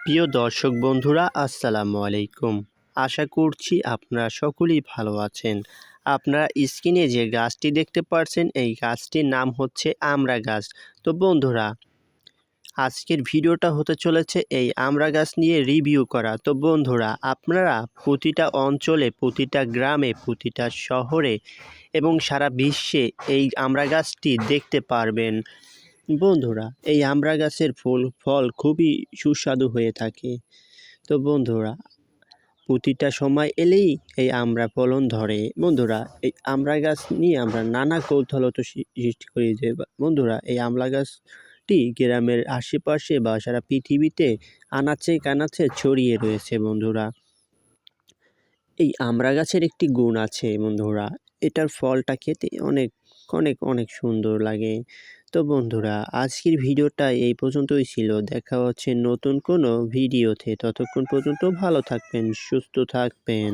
প্রিয় দর্শক বন্ধুরা, আসসালামু আলাইকুম। আশা করছি আপনারা সকলেই ভালো আছেন। আপনারা স্ক্রিনে যে গাছটি দেখতে পাচ্ছেন, এই গাছটির নাম হচ্ছে আমড়া গাছ। তো বন্ধুরা, আজকের ভিডিওটা হতে চলেছে এই আমড়া গাছ নিয়ে রিভিউ করা। তো বন্ধুরা, আপনারা প্রতিটা অঞ্চলে, প্রতিটা গ্রামে, প্রতিটা শহরে এবং সারা বিশ্বে এই আমড়া গাছটি দেখতে পারবেন। বন্ধুরা, এই আমড়া গাছের ফল খুবই সুস্বাদু হয়ে থাকে। তো বন্ধুরা, প্রতিটা সময় এলেই এই আমড়া ফলন ধরে। বন্ধুরা, এই আমড়া গাছ নিয়ে আমরা নানা কৌতূহলতা সৃষ্টি করি যে বন্ধুরা, এই আমড়া গাছটি গ্রামের আশেপাশে বা সারা পৃথিবীতে আনাচে কানাচে ছড়িয়ে রয়েছে। বন্ধুরা, এই আমড়া গাছের একটি গুণ আছে বন্ধুরা, এটার ফলটা খেতে অনেক অনেক অনেক সুন্দর লাগে। তো বন্ধুরা, আজকের ভিডিওটা এই পর্যন্তই ছিল। দেখা হচ্ছে নতুন কোনো ভিডিওতে। ততক্ষণ পর্যন্ত ভালো থাকবেন, সুস্থ থাকবেন।